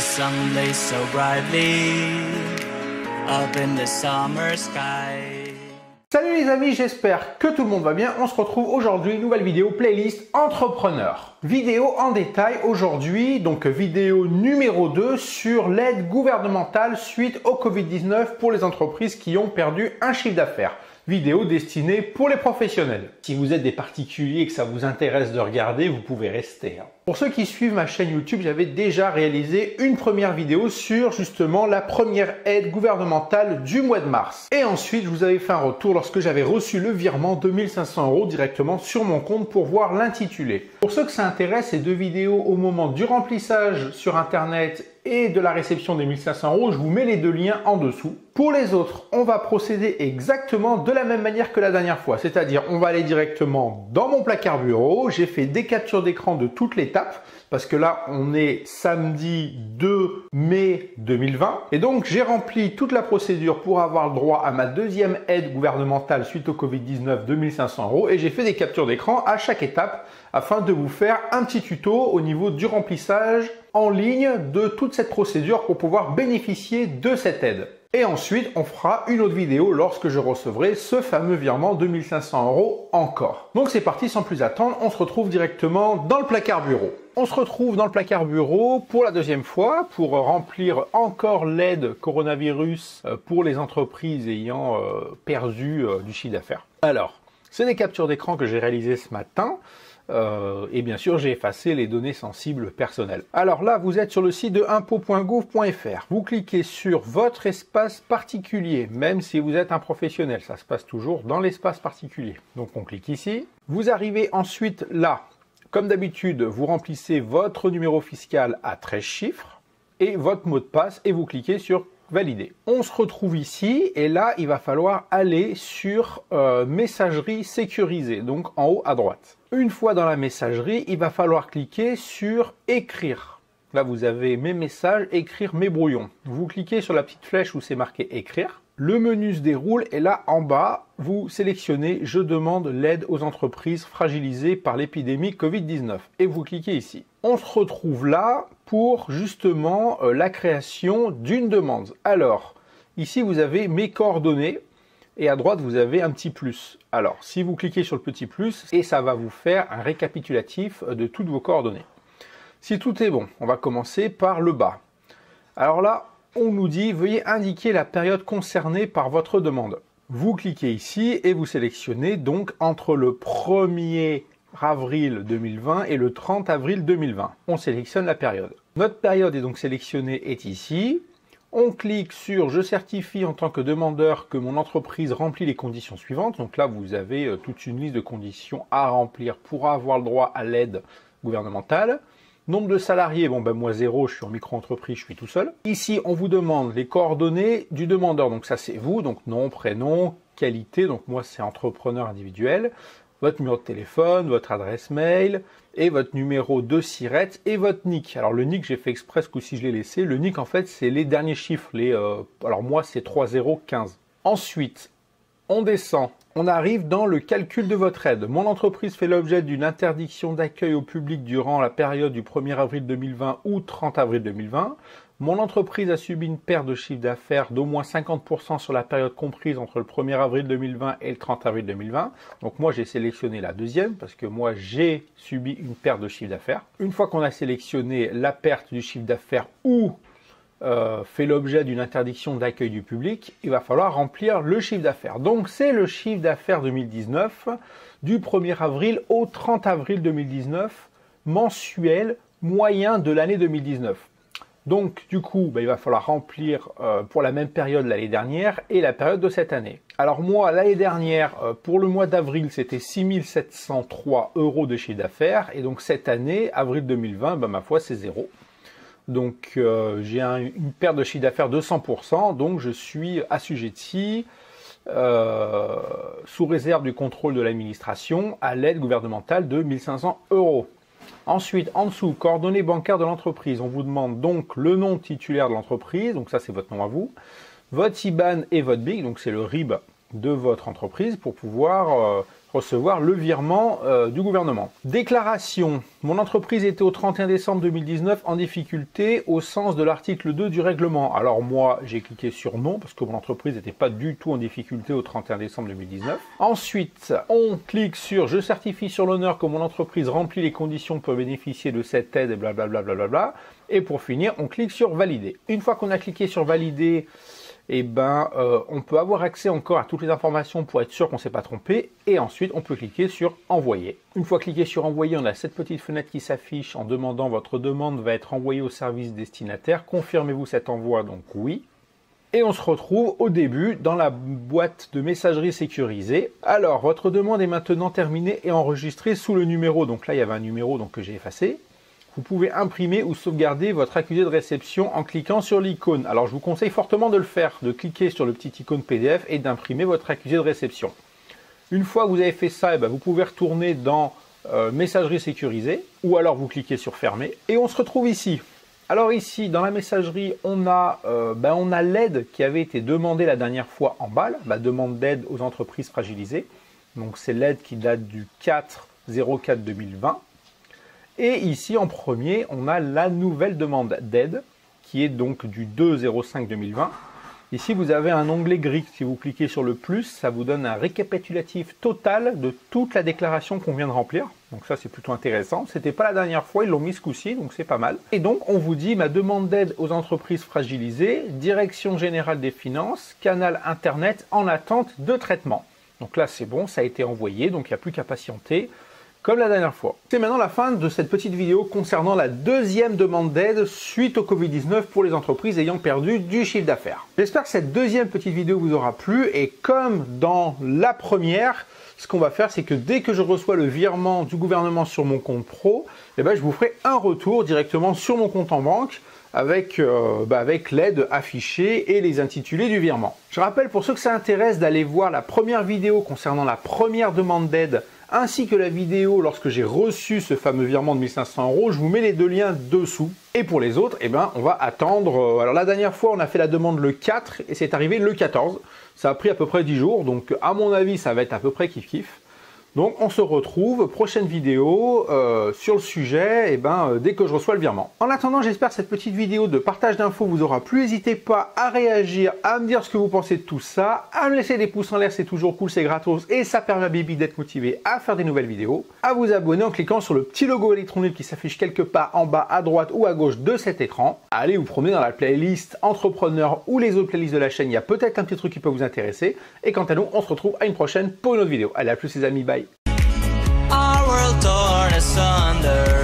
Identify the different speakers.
Speaker 1: sun blazed so brightly up in the summer sky.
Speaker 2: Salut les amis, j'espère que tout le monde va bien. On se retrouve aujourd'hui, nouvelle vidéo playlist entrepreneur. Vidéo en détail aujourd'hui, donc vidéo numéro 2 sur l'aide gouvernementale suite au Covid-19 pour les entreprises qui ont perdu un chiffre d'affaires. Vidéo destinée pour les professionnels. Si vous êtes des particuliers et que ça vous intéresse de regarder, vous pouvez rester. Pour ceux qui suivent ma chaîne YouTube, j'avais déjà réalisé une première vidéo sur justement la première aide gouvernementale du mois de mars. Et ensuite, je vous avais fait un retour lorsque j'avais reçu le virement de 1500 € directement sur mon compte pour voir l'intitulé. Pour ceux que ça intéresse, ces deux vidéos au moment du remplissage sur Internet et de la réception des 1500 €, je vous mets les deux liens en dessous. Pour les autres, on va procéder exactement de la même manière que la dernière fois. C'est-à-dire, on va aller directement dans mon placard bureau. J'ai fait des captures d'écran de toutes les étapes parce que là, on est samedi 2 mai 2020. Et donc, j'ai rempli toute la procédure pour avoir le droit à ma deuxième aide gouvernementale suite au Covid-19 de 1500 € et j'ai fait des captures d'écran à chaque étape afin de vous faire un petit tuto au niveau du remplissage en ligne de toute cette procédure pour pouvoir bénéficier de cette aide. Et ensuite, on fera une autre vidéo lorsque je recevrai ce fameux virement de 1500 € encore. Donc c'est parti, sans plus attendre, on se retrouve directement dans le placard bureau. On se retrouve dans le placard bureau pour la deuxième fois pour remplir encore l'aide coronavirus pour les entreprises ayant perdu du chiffre d'affaires. Alors, c'est des captures d'écran que j'ai réalisées ce matin. Et bien sûr, j'ai effacé les données sensibles personnelles. Alors là, vous êtes sur le site de impôts.gouv.fr. Vous cliquez sur votre espace particulier, même si vous êtes un professionnel. Ça se passe toujours dans l'espace particulier. Donc on clique ici. Vous arrivez ensuite là. Comme d'habitude, vous remplissez votre numéro fiscal à 13 chiffres et votre mot de passe et vous cliquez sur valider. On se retrouve ici et là, il va falloir aller sur messagerie sécurisée, donc en haut à droite. Une fois dans la messagerie, il va falloir cliquer sur écrire. Là, vous avez mes messages, écrire mes brouillons. Vous cliquez sur la petite flèche où c'est marqué écrire. Le menu se déroule et là, en bas, vous sélectionnez « Je demande l'aide aux entreprises fragilisées par l'épidémie Covid-19 » et vous cliquez ici. On se retrouve là pour justement la création d'une demande. Alors, ici, vous avez mes coordonnées et à droite, vous avez un petit plus. Alors, si vous cliquez sur le petit plus, et ça va vous faire un récapitulatif de toutes vos coordonnées. Si tout est bon, on va commencer par le bas. Alors là, on nous dit « Veuillez indiquer la période concernée par votre demande ». Vous cliquez ici et vous sélectionnez donc entre le 1er avril 2020 et le 30 avril 2020. On sélectionne la période. Notre période est donc sélectionnée, est ici. On clique sur « Je certifie en tant que demandeur que mon entreprise remplit les conditions suivantes ». Donc là, vous avez toute une liste de conditions à remplir pour avoir le droit à l'aide gouvernementale. Nombre de salariés, bon ben moi 0, je suis en micro-entreprise, je suis tout seul. Ici, on vous demande les coordonnées du demandeur. Donc ça, c'est vous, donc nom, prénom, qualité. Donc moi, c'est entrepreneur individuel. Votre numéro de téléphone, votre adresse mail et votre numéro de SIRET et votre NIC. Alors le NIC, j'ai fait exprès, ce coup-ci je l'ai laissé. Le NIC, en fait, c'est les derniers chiffres. Alors moi, c'est 3015. Ensuite, on descend. On arrive dans le calcul de votre aide. Mon entreprise fait l'objet d'une interdiction d'accueil au public durant la période du 1er avril 2020 ou 30 avril 2020. Mon entreprise a subi une perte de chiffre d'affaires d'au moins 50% sur la période comprise entre le 1er avril 2020 et le 30 avril 2020. Donc moi, j'ai sélectionné la deuxième parce que moi, j'ai subi une perte de chiffre d'affaires. Une fois qu'on a sélectionné la perte du chiffre d'affaires ou fait l'objet d'une interdiction d'accueil du public, il va falloir remplir le chiffre d'affaires. Donc c'est le chiffre d'affaires 2019 du 1er avril au 30 avril 2019 mensuel moyen de l'année 2019. Donc du coup, il va falloir remplir pour la même période l'année dernière et la période de cette année. Alors moi, l'année dernière, pour le mois d'avril, c'était 6 703 € de chiffre d'affaires et donc cette année, avril 2020, ma foi, c'est 0. Donc j'ai une perte de chiffre d'affaires de 100%, donc je suis assujetti, sous réserve du contrôle de l'administration, à l'aide gouvernementale de 1500 €. Ensuite, en dessous, coordonnées bancaires de l'entreprise. On vous demande donc le nom titulaire de l'entreprise, donc ça c'est votre nom à vous, votre IBAN et votre BIC, donc c'est le RIB de votre entreprise pour pouvoir recevoir le virement du gouvernement. Déclaration. Mon entreprise était au 31 décembre 2019 en difficulté au sens de l'article 2 du règlement. Alors moi, j'ai cliqué sur non parce que mon entreprise n'était pas du tout en difficulté au 31 décembre 2019. Ensuite, on clique sur je certifie sur l'honneur que mon entreprise remplit les conditions pour bénéficier de cette aide et blablabla. Blablabla. Et pour finir, on clique sur valider. Une fois qu'on a cliqué sur valider, on peut avoir accès encore à toutes les informations pour être sûr qu'on ne s'est pas trompé. Et ensuite, on peut cliquer sur envoyer. Une fois cliqué sur envoyer, on a cette petite fenêtre qui s'affiche en demandant votre demande va être envoyée au service destinataire. Confirmez-vous cet envoi, donc oui. Et on se retrouve au début dans la boîte de messagerie sécurisée. Alors, votre demande est maintenant terminée et enregistrée sous le numéro. Donc là, il y avait un numéro que j'ai effacé. Vous pouvez imprimer ou sauvegarder votre accusé de réception en cliquant sur l'icône. Alors je vous conseille fortement de le faire, de cliquer sur le petit icône PDF et d'imprimer votre accusé de réception. Une fois que vous avez fait ça, vous pouvez retourner dans messagerie sécurisée ou alors vous cliquez sur fermer et on se retrouve ici. Alors ici, dans la messagerie, on a l'aide qui avait été demandée la dernière fois en bas, la demande d'aide aux entreprises fragilisées. Donc c'est l'aide qui date du 4/04/2020. Et ici, en premier, on a la nouvelle demande d'aide, qui est donc du 2/05/2020. Ici, vous avez un onglet gris. Si vous cliquez sur le plus, ça vous donne un récapitulatif total de toute la déclaration qu'on vient de remplir. Donc ça, c'est plutôt intéressant. C'était pas la dernière fois, ils l'ont mis ce coup-ci, donc c'est pas mal. Et donc, on vous dit, ma demande d'aide aux entreprises fragilisées, Direction Générale des Finances, canal Internet en attente de traitement. Donc là, c'est bon, ça a été envoyé, donc il n'y a plus qu'à patienter. Comme la dernière fois. C'est maintenant la fin de cette petite vidéo concernant la deuxième demande d'aide suite au Covid-19 pour les entreprises ayant perdu du chiffre d'affaires. J'espère que cette deuxième petite vidéo vous aura plu et comme dans la première, ce qu'on va faire, c'est que dès que je reçois le virement du gouvernement sur mon compte pro, je vous ferai un retour directement sur mon compte en banque avec l'aide affichée et les intitulés du virement. Je rappelle pour ceux que ça intéresse d'aller voir la première vidéo concernant la première demande d'aide ainsi que la vidéo lorsque j'ai reçu ce fameux virement de 1500 €, je vous mets les deux liens dessous. Et pour les autres, on va attendre. Alors la dernière fois, on a fait la demande le 4 et c'est arrivé le 14. Ça a pris à peu près 10 jours, donc à mon avis, ça va être à peu près kiff-kiff. Donc on se retrouve, prochaine vidéo sur le sujet, dès que je reçois le virement. En attendant, j'espère que cette petite vidéo de partage d'infos vous aura plu. N'hésitez pas à réagir, à me dire ce que vous pensez de tout ça, à me laisser des pouces en l'air, c'est toujours cool, c'est gratos et ça permet à Bibi d'être motivé à faire des nouvelles vidéos. À vous abonner en cliquant sur le petit logo électronique qui s'affiche quelque part en bas à droite ou à gauche de cet écran. Allez vous promener dans la playlist Entrepreneur ou les autres playlists de la chaîne, il y a peut-être un petit truc qui peut vous intéresser. Et quant à nous, on se retrouve à une prochaine pour une autre vidéo. Allez, à plus les amis, bye.
Speaker 1: Our world torn asunder.